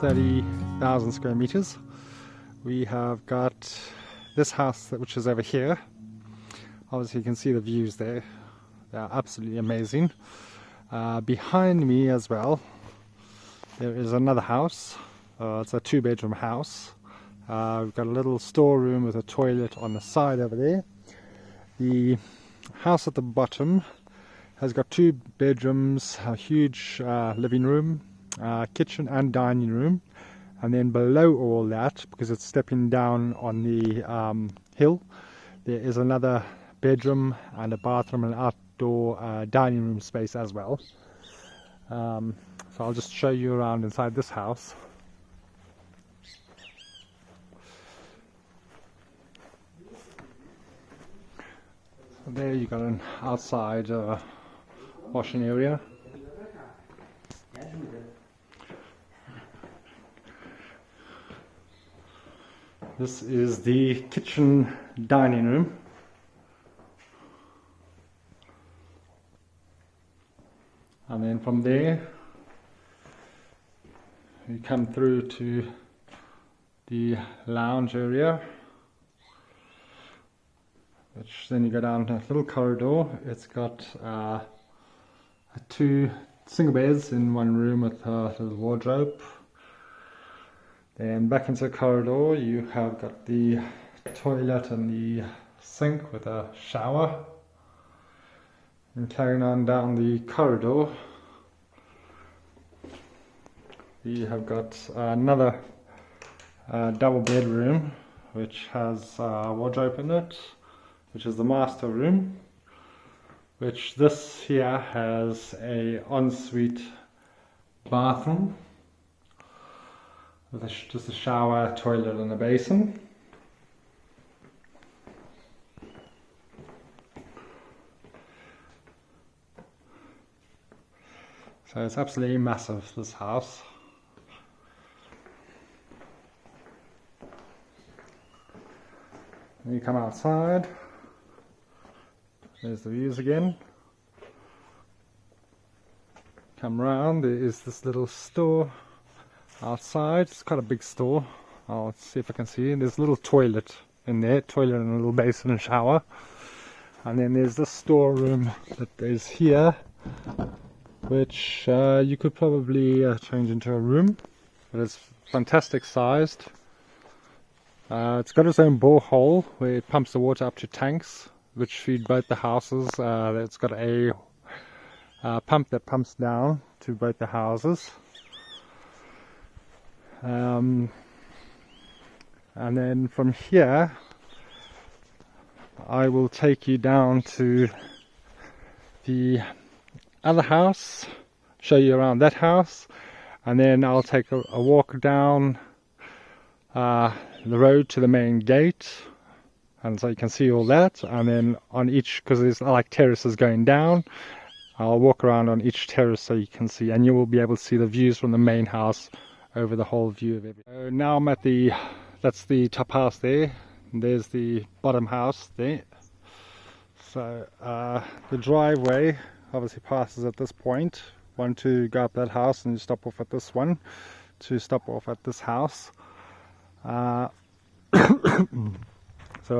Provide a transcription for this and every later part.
30,000 square meters. We have got this house which is over here. Obviously you can see the views there. They are absolutely amazing. Behind me as well there is another house. It's a 2-bedroom house. We've got a little storeroom with a toilet on the side over there. The house at the bottom has got 2 bedrooms, a huge living room, kitchen and dining room, and then below all that, because it's stepping down on the hill, there is another bedroom and a bathroom and outdoor dining room space as well. So I'll just show you around inside this house. So there you got an outside washing area. This is the kitchen dining room. And then from there you come through to the lounge area, which then you go down a little corridor. It's got 2 single beds in one room with a little wardrobe. Then back into the corridor you have got the toilet and the sink with a shower. And carrying on down the corridor we have got another double bedroom which has a wardrobe in it, which is the master room, which this here has a ensuite bathroom with just a shower, toilet and a basin. So it's absolutely massive, this house. And you come outside, there's the views again. Come round, there is this little store outside. It's quite a big store. I'll see if I can see. There's a little toilet in there, toilet and a little basin and shower. And then there's this storeroom that is here, which you could probably change into a room, but it's fantastic sized. It's got its own borehole where it pumps the water up to tanks which feed both the houses. It's got a pump that pumps down to both the houses. And then from here I will take you down to the other house, show you around that house, and then I'll take a walk down the road to the main gate, and so you can see all that. And then on each, because there's like terraces going down, I'll walk around on each terrace so you can see, and you will be able to see the views from the main house over the whole view of everything. So now I'm at that's the top house there, and there's the bottom house there. So the driveway obviously passes at this point. Want to go up that house and you stop off at this one to stop off at this house. So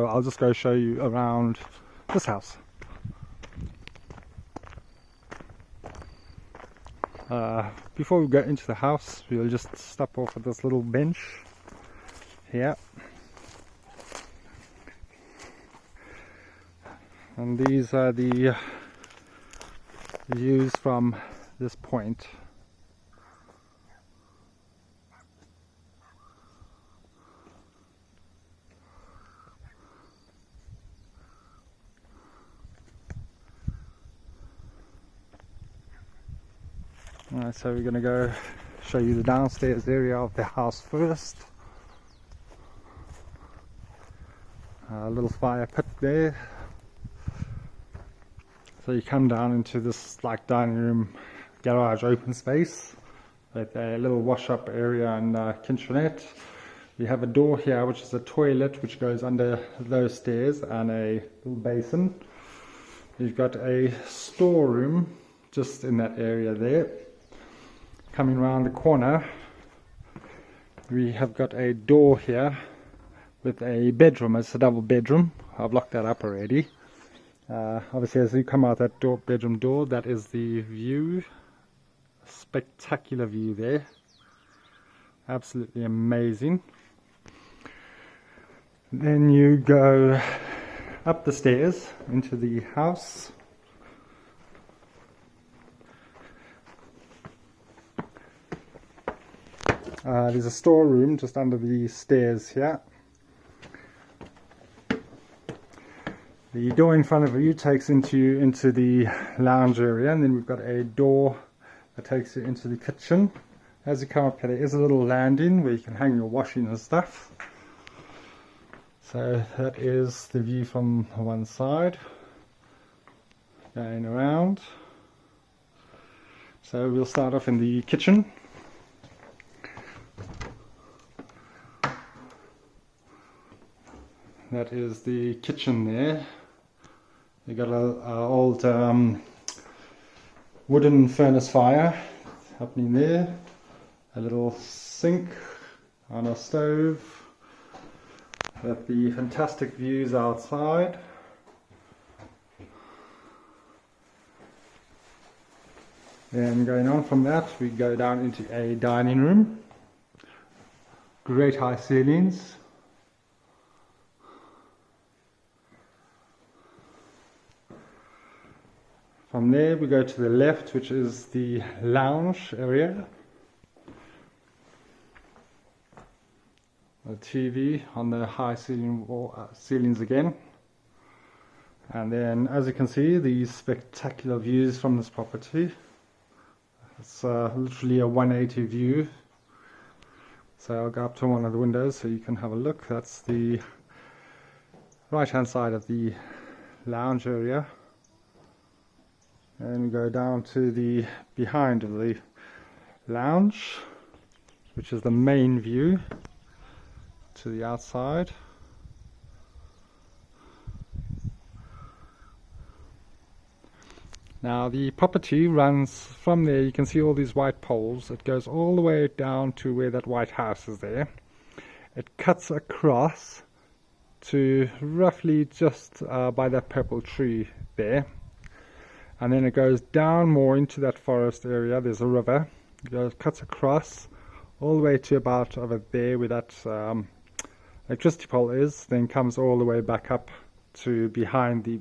I'll just go show you around this house. Before we go into the house, we'll just stop off at this little bench here. And these are the views from this point. Alright, so we're going to go show you the downstairs area of the house first. A little fire pit there. So you come down into this like dining room garage open space with a little wash up area and kitchenette. You have a door here which is a toilet which goes under those stairs and a little basin. You've got a storeroom just in that area there. Coming around the corner we have got a door here with a bedroom. It's a double bedroom. I've locked that up already. Obviously, as you come out that bedroom door, that is the view. Spectacular view there. Absolutely amazing. Then you go up the stairs into the house. There's a storeroom just under the stairs here. The door in front of you takes you into the lounge area, and then we've got a door that takes you into the kitchen. As you come up here, there is a little landing where you can hang your washing and stuff. So that is the view from one side, going around. So we'll start off in the kitchen. That is the kitchen there. You got an old wooden furnace fire happening there. A little sink on a stove. With the fantastic views outside. Then going on from that, we go down into a dining room. Great high ceilings. From there we go to the left, which is the lounge area. The TV on the high ceiling ceilings again. And then, as you can see, these spectacular views from this property. It's literally a 180 view. So I'll go up to one of the windows so you can have a look. That's the right hand side of the lounge area. And we go down to the behind of the lounge, which is the main view to the outside. Now the property runs from there. You can see all these white poles. It goes all the way down to where that white house is there. It cuts across to roughly just by that purple tree there. And then it goes down more into that forest area. There's a river. It goes, cuts across all the way to about over there where that electricity pole is. Then comes all the way back up to behind the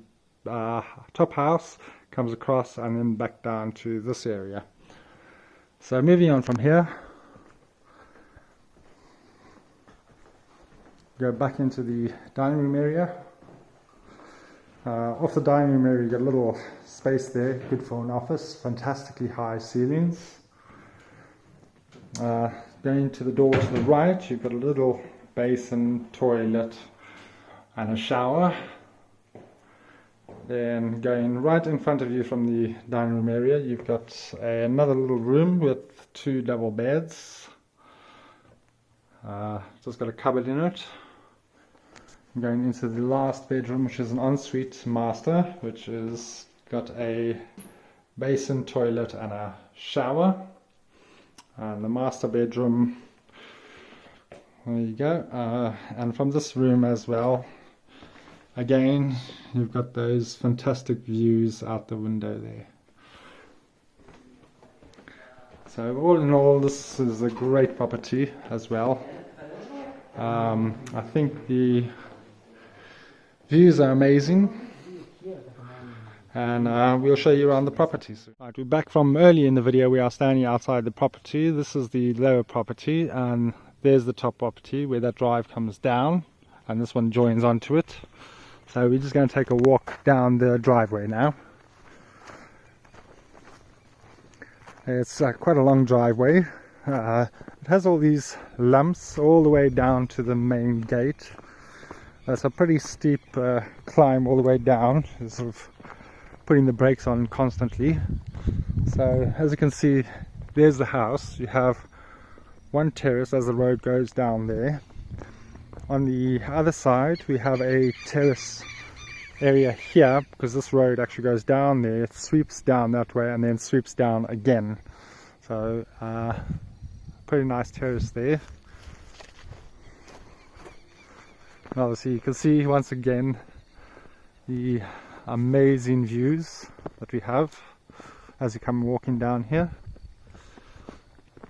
top house. Comes across and then back down to this area. So moving on from here. Go back into the dining room area. Off the dining room area, you got a little space there, good for an office. Fantastically high ceilings. Going to the door to the right, you've got a little basin, toilet, and a shower. Then going right in front of you from the dining room area, you've got another little room with 2 double beds. Just got a cupboard in it. Going into the last bedroom, which is an ensuite master, which is got a basin, toilet, and a shower. And the master bedroom, there you go. And from this room as well, again, you've got those fantastic views out the window there. So all in all, this is a great property as well. I think the views are amazing, and we'll show you around the property soon. Right, we're back from early in the video. We are standing outside the property. This is the lower property, and there's the top property where that drive comes down, and this one joins onto it. So we're just going to take a walk down the driveway now. It's quite a long driveway. It has all these lumps all the way down to the main gate. That's a pretty steep climb all the way down. It's sort of putting the brakes on constantly. So as you can see, there's the house. You have one terrace as the road goes down there. On the other side we have a terrace area here, because this road actually goes down there. It sweeps down that way and then sweeps down again. So pretty nice terrace there. And obviously you can see once again the amazing views that we have as you come walking down here.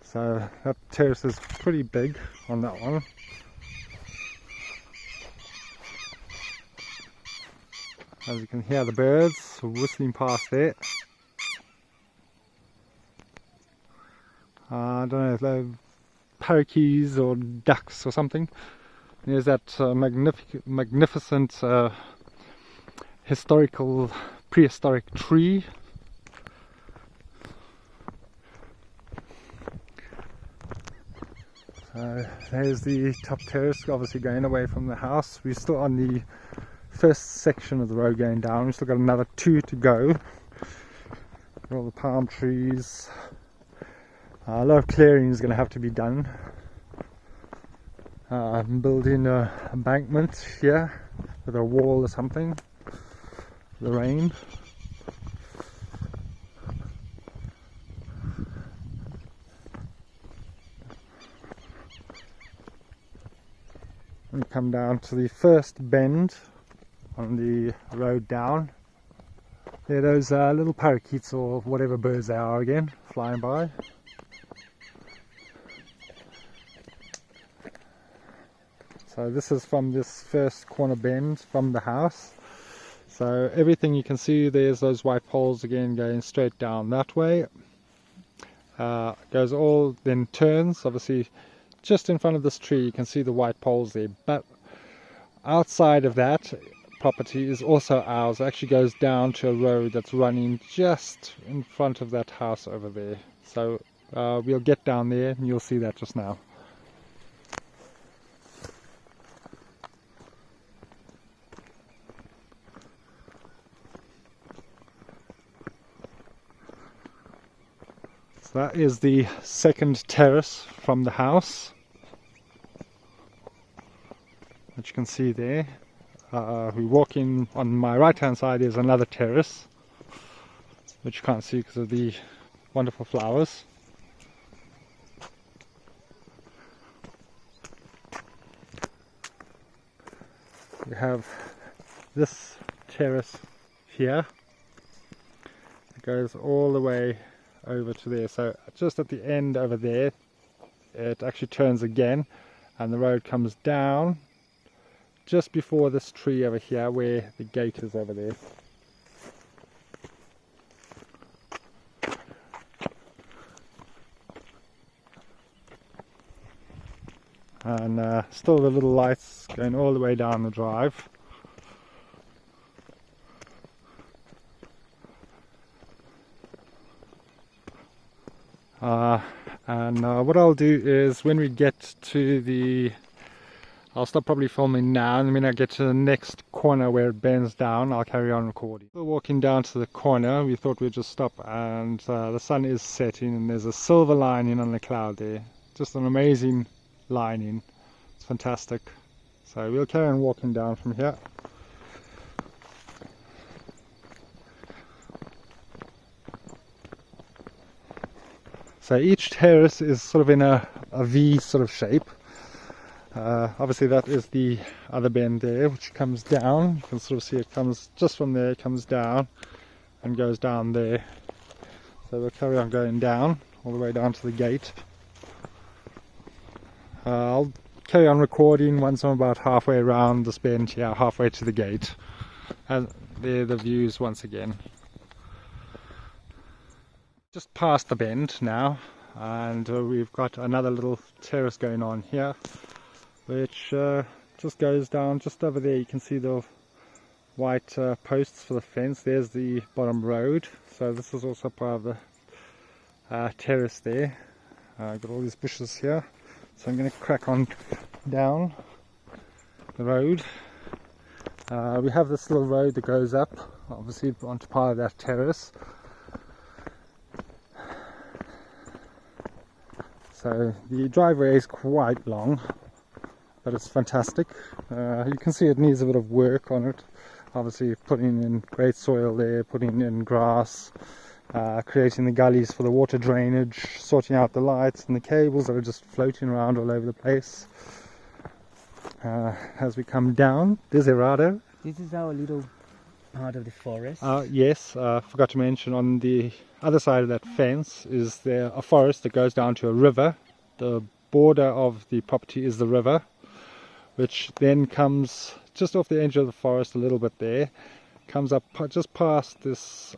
So that terrace is pretty big on that one. As you can hear the birds whistling past there. I don't know if they're parakeets or ducks or something. There's that magnificent prehistoric tree. So there's the top terrace, obviously going away from the house. We're still on the first section of the road going down. We've still got another 2 to go. All the palm trees. A lot of clearing is going to have to be done. I'm building an embankment here with a wall or something for the rain. And come down to the first bend on the road down. There are those little parakeets or whatever birds they are again flying by. So this is from this first corner bend from the house. So everything you can see, there's those white poles again going straight down that way. Goes all, then turns, obviously just in front of this tree you can see the white poles there, but outside of that property is also ours. It actually goes down to a road that's running just in front of that house over there. So we'll get down there and you'll see that just now. So that is the second terrace from the house, which you can see there. We walk in, on my right hand side is another terrace, which you can't see because of the wonderful flowers. We have this terrace here. It goes all the way over to there, so just at the end over there it actually turns again and the road comes down just before this tree over here where the gate is over there. And still the little lights going all the way down the drive. What I'll do is when we get to the, I'll stop probably filming now, and when I get to the next corner where it bends down I'll carry on recording. We're walking down to the corner. We thought we'd just stop, and the sun is setting and there's a silver lining on the cloud there. Just an amazing lining. It's fantastic. So we'll carry on walking down from here. So each terrace is sort of in a V sort of shape. Obviously that is the other bend there, which comes down. You can sort of see it comes just from there, it comes down and goes down there. So we'll carry on going down all the way down to the gate. I'll carry on recording once I'm about halfway around this bend here, halfway to the gate. And there are the views once again. Just past the bend now, and we've got another little terrace going on here, which just goes down just over there. You can see the white posts for the fence. There's the bottom road, so this is also part of the terrace there. I've got all these bushes here, so I'm going to crack on down the road. We have this little road that goes up, obviously onto part of that terrace. So the driveway is quite long, but it's fantastic. You can see it needs a bit of work on it. Obviously putting in great soil there, putting in grass, creating the gullies for the water drainage, sorting out the lights and the cables that are just floating around all over the place. As we come down, Desirado. This is our little part of the forest. Yes, I forgot to mention on the other side of that fence is there a forest that goes down to a river. The border of the property is the river, which then comes just off the edge of the forest a little bit there, comes up just past this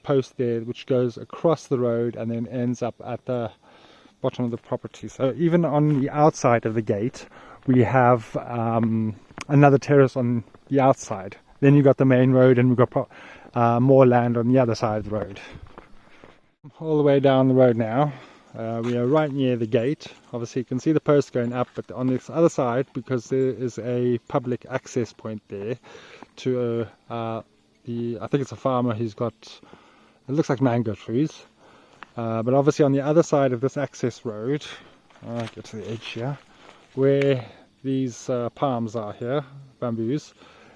post there, which goes across the road and then ends up at the bottom of the property. So even on the outside of the gate, we have another terrace on the outside. Then you've got the main road, and we've got more land on the other side of the road. All the way down the road now, we are right near the gate. Obviously you can see the post going up, but on this other side, because there is a public access point there to I think it's a farmer who's got, it looks like mango trees. But obviously on the other side of this access road, I'll get to the edge here, where these palms are here, bamboos,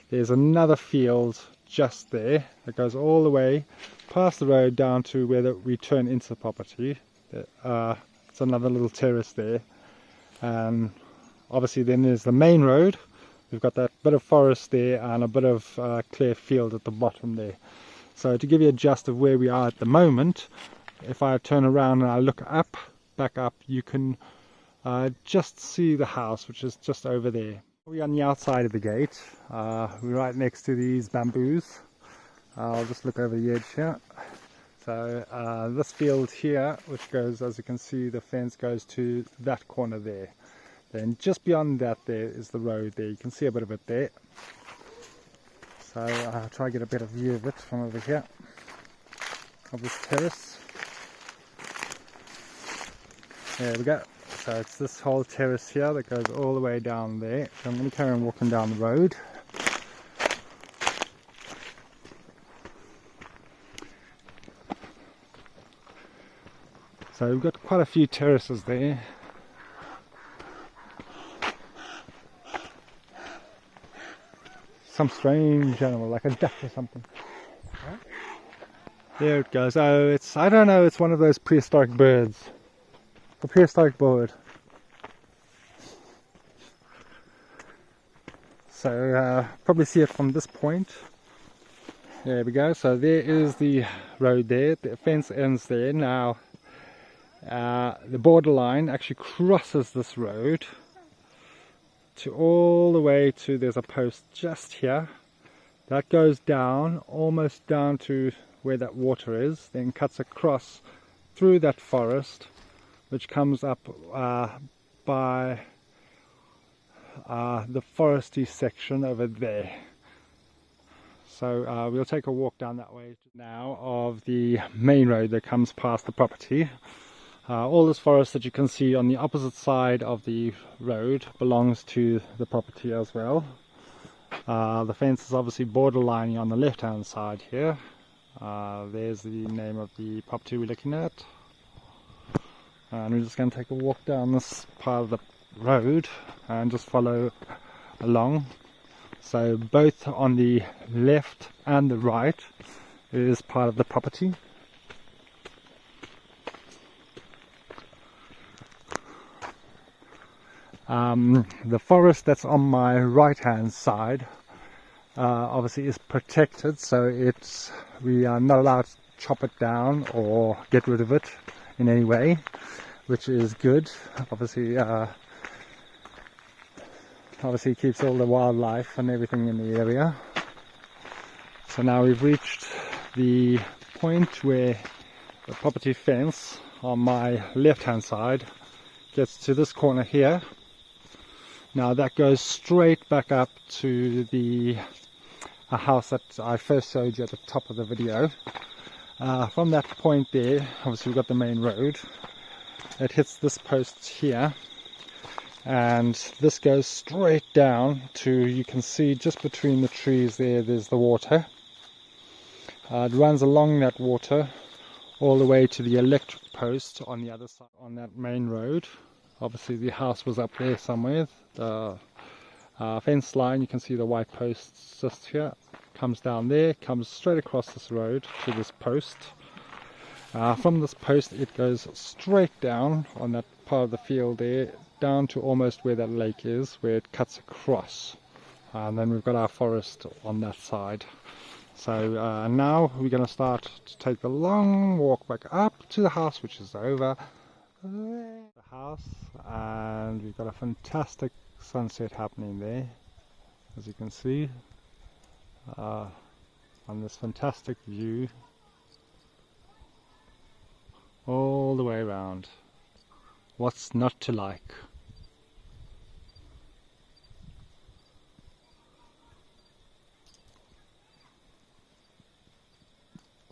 there's another field just there that goes all the way past the road down to where we turn into the property. It's another little terrace there, and obviously then there's the main road. We've got that bit of forest there and a bit of clear field at the bottom there. So to give you a gist of where we are at the moment, if I turn around and I look up, back up, you can just see the house, which is just over there. We're on the outside of the gate. We're right next to these bamboos. I'll just look over the edge here. So this field here, which goes, as you can see, the fence goes to that corner there. Then just beyond that there is the road there. You can see a bit of it there. So I'll try to get a better view of it from over here, of this terrace. There we go. So it's this whole terrace here that goes all the way down there. So I'm going to carry on walking down the road. So we've got quite a few terraces there. Some strange animal, like a duck or something. Huh? There it goes. Oh, it's, I don't know, it's one of those prehistoric birds. A prehistoric bird. So probably see it from this point. There we go. So there is the road there. The fence ends there. Now the borderline actually crosses this road to all the way to, there's a post just here that goes down, almost down to where that water is, then cuts across through that forest, which comes up by the foresty section over there. So we'll take a walk down that way now of the main road that comes past the property. All this forest that you can see on the opposite side of the road belongs to the property as well. The fence is obviously borderlining on the left hand side here. There's the name of the property we're looking at. And we're just going to take a walk down this part of the road and just follow along. So both on the left and the right is part of the property. The forest that's on my right hand side obviously is protected, so we are not allowed to chop it down or get rid of it in any way, which is good. Obviously keeps all the wildlife and everything in the area. So now we've reached the point where the property fence on my left hand side gets to this corner here. Now that goes straight back up to the house that I first showed you at the top of the video. From that point there, obviously we've got the main road. It hits this post here, and this goes straight down to, you can see just between the trees there's the water. It runs along that water all the way to the electric post on the other side on that main road. Obviously the house was up there somewhere. The fence line, you can see the white posts just here, comes down there, comes straight across this road to this post. From this post it goes straight down on that part of the field there down to almost where that lake is, where it cuts across. And then we've got our forest on that side. So now we're going to start to take the long walk back up to the house, which is over there. The house, and we've got a fantastic sunset happening there, as you can see, on this fantastic view all the way around. What's not to like?